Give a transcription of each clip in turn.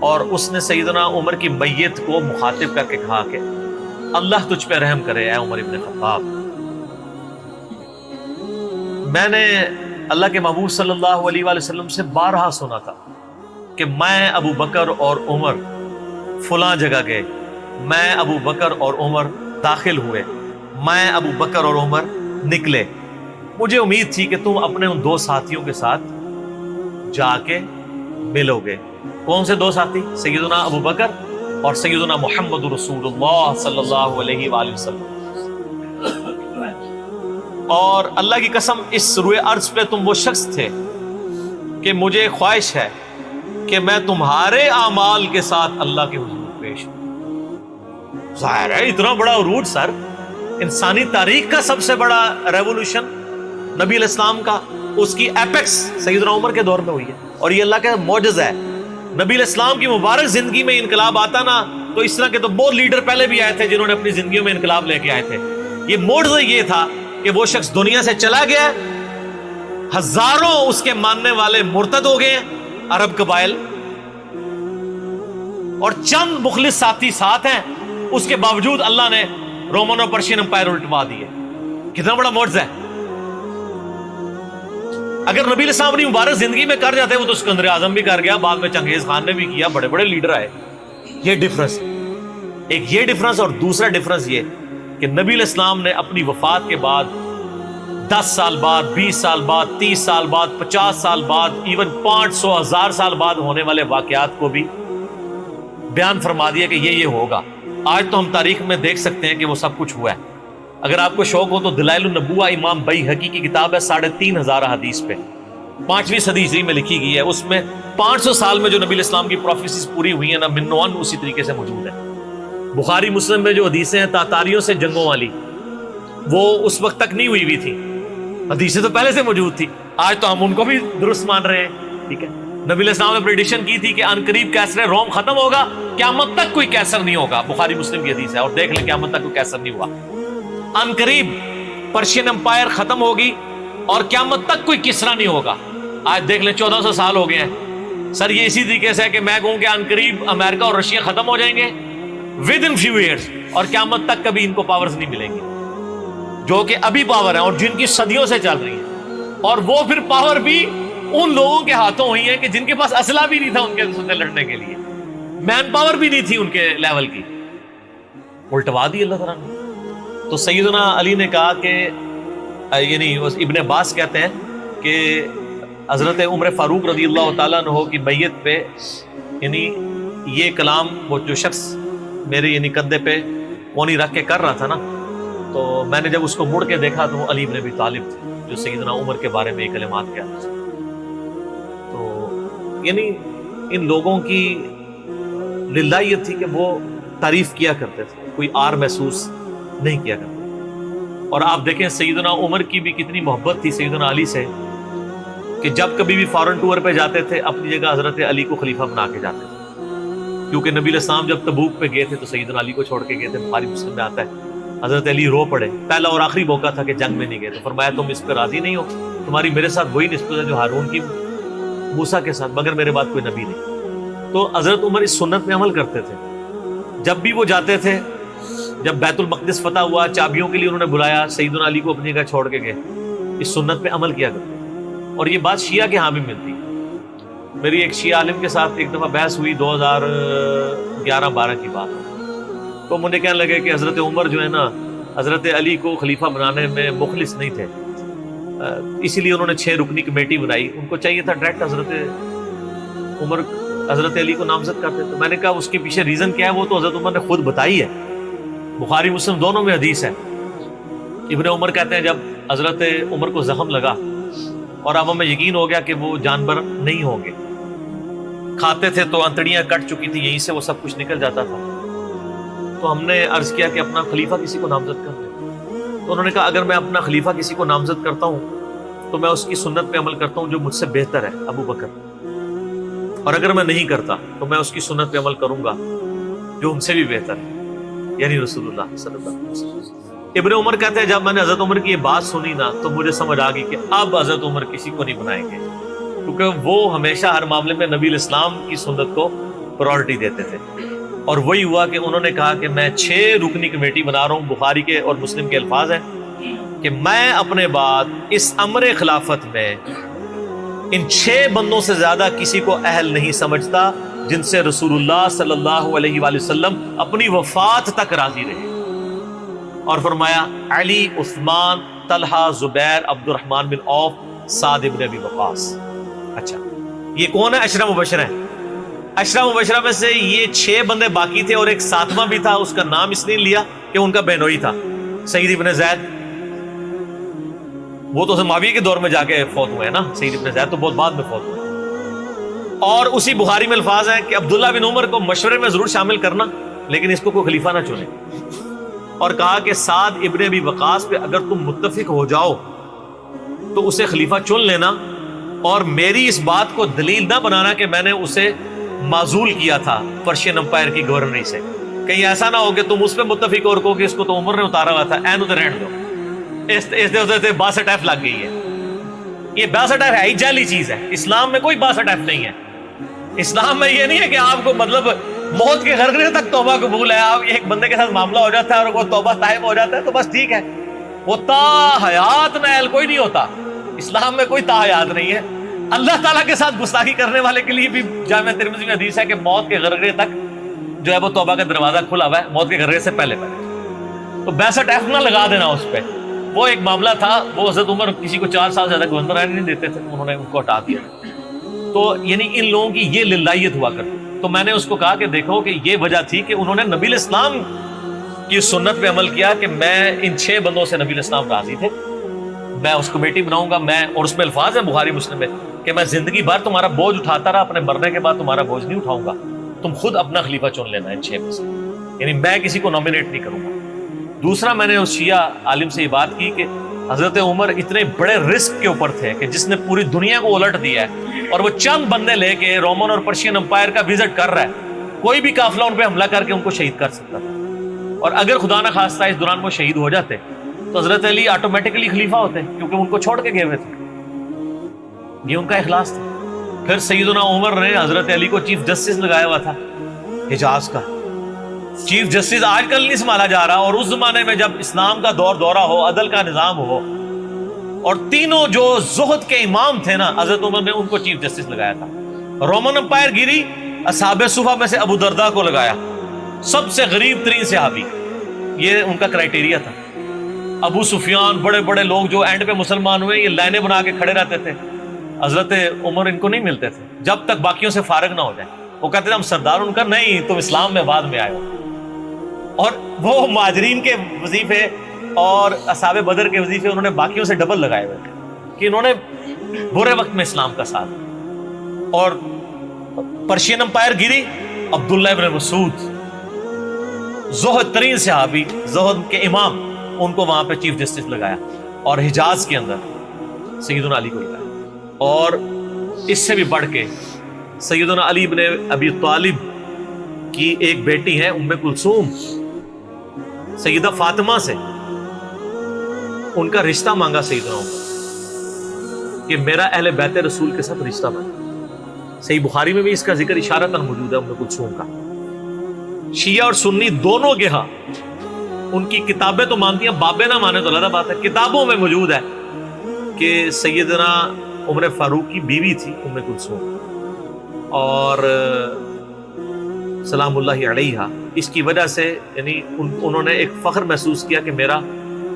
اور اس نے سیدنا عمر کی میت کو مخاطب کر کے کہا کہ اللہ تجھ پہ رحم کرے اے عمر ابن خطاب، میں نے اللہ کے محبوب صلی اللہ علیہ وآلہ وسلم سے بارہا سنا تھا کہ میں ابو بکر اور عمر فلاں جگہ گئے، میں ابو بکر اور عمر داخل ہوئے، میں ابو بکر اور عمر نکلے، مجھے امید تھی کہ تم اپنے ان دو ساتھیوں کے ساتھ جا کے ملو گے۔ کون سے دو ساتھی؟ سیدنا ابو بکر اور سیدنا محمد رسول اللہ صلی اللہ علیہ وآلہ وسلم۔ اور اللہ کی قسم اس روئے ارض پہ تم وہ شخص تھے کہ مجھے خواہش ہے کہ میں تمہارے اعمال کے ساتھ اللہ کے حضور پیش ہوں۔ ظاہر ہے اتنا بڑا عروج سر، انسانی تاریخ کا سب سے بڑا ریولوشن نبی علیہ السلام کا، اس کی ایپیکس سیدنا عمر کے دور میں ہوئی ہے، اور یہ اللہ کا معجزہ ہے۔ نبی علیہ السلام کی مبارک زندگی میں انقلاب آتا نا تو اس طرح کے تو بہت لیڈر پہلے بھی آئے تھے جنہوں نے اپنی زندگیوں میں انقلاب لے کے آئے تھے۔ یہ معجزہ یہ تھا کہ وہ شخص دنیا سے چلا گیا، ہزاروں اس کے ماننے والے مرتد ہو گئے عرب قبائل، اور چند مخلص ساتھی ساتھ ہیں، اس کے باوجود اللہ نے رومن اور پرشین امپائر الٹوا دیے۔ کتنا بڑا معجزہ ہے۔ اگر نبی علیہ السلام اپنی مبارک زندگی میں کر جاتے، وہ تو اسکندر اعظم بھی کر گیا، بعد میں چنگیز خان نے بھی کیا، بڑے بڑے لیڈر آئے۔ یہ ڈفرنس، ایک یہ ڈفرنس، اور دوسرا ڈفرنس یہ کہ نبی علیہ السلام نے اپنی وفات کے بعد 10 سال بعد، 20 سال بعد، 30 سال بعد، 50 سال بعد، ایون 500 1000 سال بعد ہونے والے واقعات کو بھی بیان فرما دیا کہ یہ ہوگا۔ آج تو ہم تاریخ میں دیکھ سکتے ہیں کہ وہ سب کچھ ہوا ہے۔ اگر آپ کو شوق ہو تو دلائل النبوہ امام بیہقی کی کتاب ہے، 3500 حدیث پہ، 5ویں صدی ہجری میں لکھی گئی ہے۔ اس میں 500 سال میں جو نبی علیہ السلام کی پروفیسیز پوری ہوئی ہیں نا، من و عن اسی طریقے سے موجود ہے۔ بخاری مسلم میں جو حدیثیں ہیں تاتاریوں سے جنگوں والی، وہ اس وقت تک نہیں ہوئی تھی، حدیثیں تو پہلے سے موجود تھی۔ آج تو ہم ان کو بھی درست مان رہے ہیں، ٹھیک ہے۔ نبی علیہ السلام نے پریڈکشن کی تھی کہ ان قریب کیسر روم ختم ہوگا، قیامت تک کوئی کیسر نہیں ہوگا، بخاری مسلم کی حدیث ہے، اور دیکھ لیں قیامت تک کوئی کیسر نہیں ہوا۔ ان قریب پرشین امپائر ختم ہوگی اور قیامت تک کوئی کسرا نہیں ہوگا۔ آج دیکھ لیں 1400 سال ہو گئے ہیں سر۔ یہ اسی طریقے سے ہے کہ میں کہوں کہ ان قریب امریکہ اور رشیا ختم ہو جائیں گے ود ان فیو ایئرس، اور قیامت تک کبھی ان کو پاورز نہیں ملیں گی جو کہ ابھی پاور ہیں اور جن کی صدیوں سے چل رہی ہیں، اور وہ پھر پاور بھی ان لوگوں کے ہاتھوں ہوئی ہے کہ جن کے پاس اسلحہ بھی نہیں تھا ان کے ساتھ لڑنے کے لیے، مین پاور بھی نہیں تھی ان کے لیول کی، الٹوا دی اللہ تعالیٰ نے۔ تو سیدنا علی نے کہا کہ یعنی ابن عباس کہتے ہیں کہ حضرت عمر فاروق رضی اللہ تعالیٰ عنہ کی میت پہ یعنی یہ کلام وہ جو شخص میرے یعنی کندھے پہ کونی رکھ کے کر رہا تھا نا، تو میں نے جب اس کو مڑ کے دیکھا تو وہ علی بن ابی طالب تھے جو سیدنا عمر کے بارے میں یہ کلمات کہتے تھے۔ تو یعنی ان لوگوں کی للہ یہ تھی کہ وہ تعریف کیا کرتے تھے، کوئی آر محسوس نہیں کیا کرتے۔ اور آپ دیکھیں سیدنا عمر کی بھی کتنی محبت تھی سیدنا علی سے کہ جب کبھی بھی فارن ٹور پہ جاتے تھے اپنی جگہ حضرت علی کو خلیفہ بنا کے جاتے تھے، کیونکہ نبی علیہ السلام جب تبوک پہ گئے تھے تو سیدنا علی کو چھوڑ کے گئے تھے۔ بخاری مسلم میں آتا ہے حضرت علی رو پڑے، پہلا اور آخری موقع تھا کہ جنگ میں نہیں گئے، تو فرمایا تم اس پہ راضی نہیں ہو، تمہاری میرے ساتھ وہی نسبت ہے جو ہارون کی موسیٰ کے ساتھ، مگر میرے بعد کوئی نبی نہیں۔ تو حضرت عمر اس سنت میں عمل کرتے تھے، جب بھی وہ جاتے تھے، جب بیت المقدس فتح ہوا چابیوں کے لیے انہوں نے بلایا، سیدنا علی کو اپنی جگہ چھوڑ کے گئے، اس سنت پہ عمل کیا کرتے۔ اور یہ بات شیعہ کے ہاں بھی ملتی۔ میری ایک شیعہ عالم کے ساتھ ایک دفعہ بحث ہوئی 2011-12 کی بات، تو مجھے کہنے لگے کہ حضرت عمر جو ہے نا حضرت علی کو خلیفہ بنانے میں مخلص نہیں تھے، اسی لیے انہوں نے 6 رکنی کمیٹی بنائی، ان کو چاہیے تھا ڈائریکٹ حضرت عمر حضرت علی کو نامزد کرتے۔ تو میں نے کہا اس کے پیچھے ریزن کیا ہے، وہ تو حضرت عمر نے خود بتائی ہے، بخاری مسلم دونوں میں حدیث ہے۔ ابن عمر کہتے ہیں جب حضرت عمر کو زخم لگا اور اب ہمیں یقین ہو گیا کہ وہ جانور نہیں ہوں گے، کھاتے تھے تو انتڑیاں کٹ چکی تھی، یہیں سے وہ سب کچھ نکل جاتا تھا، تو ہم نے عرض کیا کہ اپنا خلیفہ کسی کو نامزد کر دیں۔ تو انہوں نے کہا اگر میں اپنا خلیفہ کسی کو نامزد کرتا ہوں تو میں اس کی سنت پہ عمل کرتا ہوں جو مجھ سے بہتر ہے، ابو بکر، اور اگر میں نہیں کرتا تو میں اس کی سنت پہ عمل کروں گا جو ان سے بھی بہتر ہے، یعنی رسول اللہ صلی اللہ علیہ وسلم۔ ابن عمر کہتے ہیں جب میں نے حضرت عمر کی یہ بات سنی نا تو مجھے سمجھ آ گئی کہ اب حضرت عمر کسی کو نہیں بنائیں گے، کیونکہ وہ ہمیشہ ہر معاملے میں نبی الاسلام کی سنت کو پرائورٹی دیتے تھے. اور وہی ہوا کہ انہوں نے کہا کہ میں 6 رکنی کمیٹی بنا رہا ہوں. بخاری کے اور مسلم کے الفاظ ہیں کہ میں اپنے بعد اس امر خلافت میں ان 6 بندوں سے زیادہ کسی کو اہل نہیں سمجھتا جن سے رسول اللہ صلی اللہ علیہ وآلہ وسلم اپنی وفات تک راضی رہے. اور فرمایا علی، عثمان، طلحہ، زبیر، عبد الرحمن بن عوف، سعد بن ابی وقاص. اچھا یہ کون ہے؟ عشرہ مبشرہ ہیں. عشرہ مبشرہ میں سے یہ 6 بندے باقی تھے اور ایک 7واں بھی تھا. اس کا نام اس نے لیا کہ ان کا بہنوئی تھا، سعید ابن زید. وہ تو معاویہ کے دور میں جا کے فوت ہوئے ہیں نا. سعید ابن زید تو بہت بعد میں فوت ہوئے. اور اسی بخاری میں الفاظ ہیں کہ عبداللہ بن عمر کو مشورے میں ضرور شامل کرنا لیکن اس کو کوئی خلیفہ نہ چنے. اور کہا کہ سعد ابن ابی وقاص پہ اگر تم متفق ہو جاؤ تو اسے خلیفہ چن لینا، اور میری اس بات کو دلیل نہ بنانا کہ میں نے اسے معزول کیا تھا پرشین امپائر کی گورنری سے. کہیں ایسا نہ ہو کہ تم اس پہ متفق اور کہو کہ اس کو تو عمر نے اتارا ہوا تھا، این ادھر رہن دو. اس 62F لگ گئی ہے. یہ 62F ہے ہی جعلی چیز ہے. اسلام میں کوئی 62F نہیں ہے. اسلام میں یہ نہیں ہے کہ آپ کو مطلب موت کے غرغرے تک توبہ قبول ہے. آپ ایک بندے کے ساتھ معاملہ ہو جاتا ہے اور وہ توبہ طائب ہو جاتا ہے تو بس ٹھیک ہے. وہ تا حیات نائل کوئی نہیں ہوتا. اسلام میں کوئی تا حیات نہیں ہے. اللہ تعالیٰ کے ساتھ گستاخی کرنے والے کے لیے بھی جامع ترمذی میں حدیث ہے کہ موت کے غرغرے تک جو ہے وہ توبہ کا دروازہ کھلا ہوا ہے، موت کے غرغرے سے پہلے. تو 62F نہ لگا دینا اس پہ. وہ ایک معاملہ تھا، وہ حضرت عمر کسی کو 4 سال زیادہ گورنر رہنے نہیں دیتے تھے، انہوں نے ان کو ہٹا دیا. تو یعنی ان لوگوں کی یہ للہیت ہوا کرتی. تو میں نے اس کو کہا کہ دیکھو کہ یہ وجہ تھی کہ انہوں نے نبی الاسلام کی سنت پہ عمل کیا کہ میں ان 6 بندوں سے نبی الاسلام راضی تھے، میں اس کمیٹی بناؤں گا. میں اور اس میں الفاظ ہیں بخاری مسلم میں کہ میں زندگی بھر تمہارا بوجھ اٹھاتا رہا، اپنے مرنے کے بعد تمہارا بوجھ نہیں اٹھاؤں گا، تم خود اپنا خلیفہ چن لینا ان 6 میں سے. یعنی میں کسی کو نامینیٹ نہیں کروں گا. دوسرا میں نے اس شیعہ عالم سے یہ بات کی کہ حضرت عمر اتنے بڑے رسک کے اوپر تھے کہ جس نے پوری دنیا کو الٹ دیا ہے اور وہ چند بندے لے کے رومن اور پرشین امپائر کا وزٹ کر رہا ہے. کوئی بھی قافلہ ان پہ حملہ کر کے ان کو شہید کر سکتا تھا. اور اگر خدا نہ خواستہ اس دوران وہ شہید ہو جاتے تو حضرت علی آٹومیٹکلی خلیفہ ہوتے کیونکہ ان کو چھوڑ کے گئے ہوئے تھے. یہ ان کا اخلاص تھا. پھر سیدنا عمر نے حضرت علی کو چیف جسٹس لگایا ہوا تھا حجاز کا. چیف جسٹس آج کل نہیں سنبھالا جا رہا، اور اس زمانے میں جب اسلام کا دور دورہ ہو، عدل کا نظام ہو، اور تینوں جو زہد کے امام تھے نا حضرت عمر نے ان کو چیف جسٹس لگایا تھا. رومن امپائر گری، اصحاب صفہ میں سے ابو درداء کو لگایا، سب سے غریب ترین صحابی. یہ ان کا کرائٹیریا تھا. ابو سفیان، بڑے بڑے لوگ جو اینڈ پہ مسلمان ہوئے، یہ لائنیں بنا کے کھڑے رہتے تھے. حضرت عمر ان کو نہیں ملتے تھے جب تک باقیوں سے فارغ نہ ہو جائے. وہ کہتے تھے ہم سردار. ان کا نہیں، تم اسلام میں بعد میں آئے ہو. اور وہ مہاجرین کے وظیفے اور اصحاب بدر کے وظیفے انہوں نے باقیوں سے ڈبل لگائے ہوئے تھے کہ انہوں نے برے وقت میں اسلام کا ساتھ. اور پرشین امپائر گری، عبداللہ ابن مسعود، زہد ترین صحابی، زہد کے امام، ان کو وہاں پہ چیف جسٹس لگایا. اور حجاز کے اندر سیدنا علی کو لگایا. اور اس سے بھی بڑھ کے سیدنا علی ابن ابی طالب کی ایک بیٹی ہے ام کلثوم، سیدہ فاطمہ سے ان کا رشتہ مانگا سیدنا عمر کہ میرا اہل بیت رسول کے ساتھ رشتہ بنا. صحیح بخاری میں بھی اس کا ذکر اشارتاً موجود ہے ام کلثوم کا. شیعہ اور سنی دونوں کے ہاں ان کی کتابیں تو مانتی ہیں، بابے نہ مانے تو علیحدہ بات ہے. کتابوں میں موجود ہے کہ سیدنا عمر فاروق کی بیوی تھی ام کلثوم، اور سلام اللہ علیہا. اس کی وجہ سے یعنی انہوں نے ایک فخر محسوس کیا کہ میرا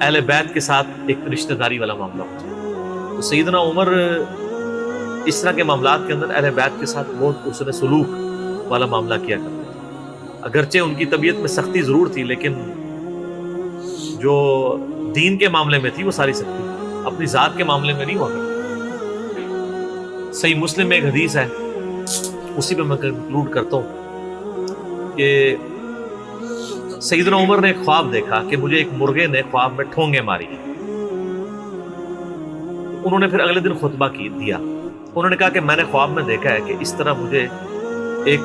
اہل بیت کے ساتھ ایک رشتہ داری والا معاملہ ہو جائے. تو سیدنا عمر اس طرح کے معاملات کے اندر اہل بیت کے ساتھ بہت حسن سلوک والا معاملہ کیا کرتے تھے. اگرچہ ان کی طبیعت میں سختی ضرور تھی لیکن جو دین کے معاملے میں تھی وہ ساری سختی اپنی ذات کے معاملے میں نہیں ہوا کرتی. صحیح مسلم میں ایک حدیث ہے، اسی پہ میں کنکلوڈ کرتا ہوں کہ سیدنا عمر نے ایک خواب دیکھا کہ مجھے ایک مرغے نے خواب میں ٹھونگے ماری. انہوں نے پھر اگلے دن خطبہ دیا. انہوں نے کہا کہ میں نے خواب میں دیکھا ہے کہ اس طرح مجھے ایک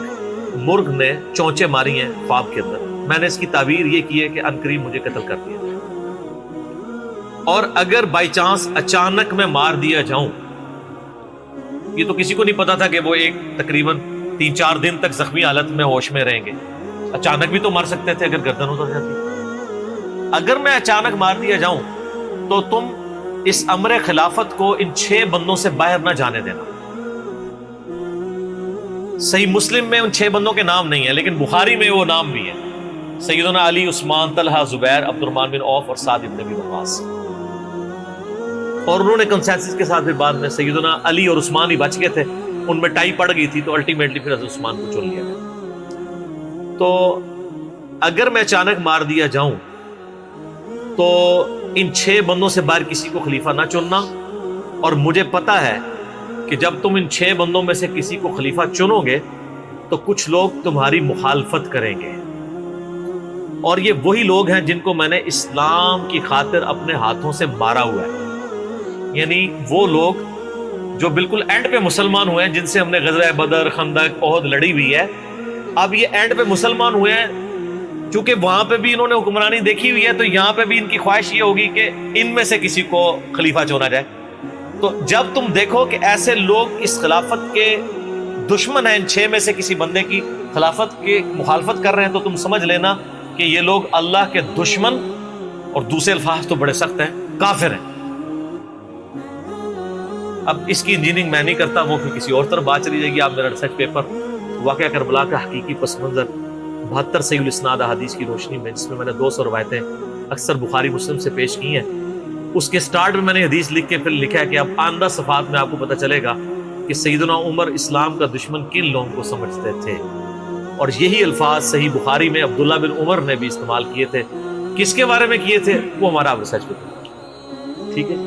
مرغ نے چونچے ماری ہیں خواب کے اندر. میں نے اس کی تعبیر یہ کی ہے کہ عنقریب مجھے قتل کر دیا جائے، اور اگر بائی چانس اچانک میں مار دیا جاؤں یہ تو کسی کو نہیں پتا تھا کہ وہ ایک تقریباً 3-4 دن تک زخمی حالت میں ہوش میں رہیں گے. اچانک بھی تو مر سکتے تھے اگر گردن اتر جاتی. اگر میں اچانک مار دیا جاؤں تو تم اس امر خلافت کو ان 6 بندوں سے باہر نہ جانے دینا. صحیح مسلم میں ان 6 بندوں کے نام نہیں ہیں، لیکن بخاری میں وہ نام بھی ہیں: سیدنا علی، عثمان، طلحہ، زبیر، عبد الرحمن بن عوف اور سعد بن ابی وقاص. اور انہوں نے کنسنسس کے ساتھ پھر بعد میں سیدنا علی اور عثمان ہی بچ گئے تھے، ان میں ٹائی پڑ گئی تھی تو الٹیمیٹلی پھر حضرت عثمان کو چن لیا گیا. تو اگر میں اچانک مار دیا جاؤں تو ان 6 بندوں سے باہر کسی کو خلیفہ نہ چننا. اور مجھے پتا ہے کہ جب تم ان 6 بندوں میں سے کسی کو خلیفہ چنو گے تو کچھ لوگ تمہاری مخالفت کریں گے، اور یہ وہی لوگ ہیں جن کو میں نے اسلام کی خاطر اپنے ہاتھوں سے مارا ہوا ہے. یعنی وہ لوگ جو بالکل اینڈ پہ مسلمان ہوئے ہیں، جن سے ہم نے غزوہ بدر، خندق، احد لڑی ہوئی ہے. اب یہ اینڈ پہ مسلمان ہوئے ہیں، چونکہ وہاں پہ بھی انہوں نے حکمرانی دیکھی ہوئی ہے تو یہاں پہ بھی ان کی خواہش یہ ہوگی کہ ان میں سے کسی کو خلیفہ چنا جائے. تو جب تم دیکھو کہ ایسے لوگ اس خلافت کے دشمن ہیں، ان 6 میں سے کسی بندے کی خلافت کی مخالفت کر رہے ہیں، تو تم سمجھ لینا کہ یہ لوگ اللہ کے دشمن، اور دوسرے الفاظ تو بڑے سخت ہیں، کافر ہیں. اب اس کی انجینئرنگ میں نہیں کرتا، وہ پھر کسی اور طرف بات چلی جائے گی. آپ میرا ریسرچ پیپر واقعہ کربلا کا حقیقی پس منظر 72 صحیح الاسناد احادیث کی روشنی میں، جس میں میں نے 200 روایتیں اکثر بخاری مسلم سے پیش کی ہیں، اس کے سٹارٹ میں نے حدیث لکھ کے پھر لکھا ہے کہ اب آئندہ صفحات میں آپ کو پتہ چلے گا کہ سیدنا عمر اسلام کا دشمن کن لوگوں کو سمجھتے تھے. اور یہی الفاظ صحیح بخاری میں عبداللہ بن عمر نے بھی استعمال کیے تھے. کس کے بارے میں کیے تھے وہ ہمارا ریسرچ پیپر. ٹھیک ہے.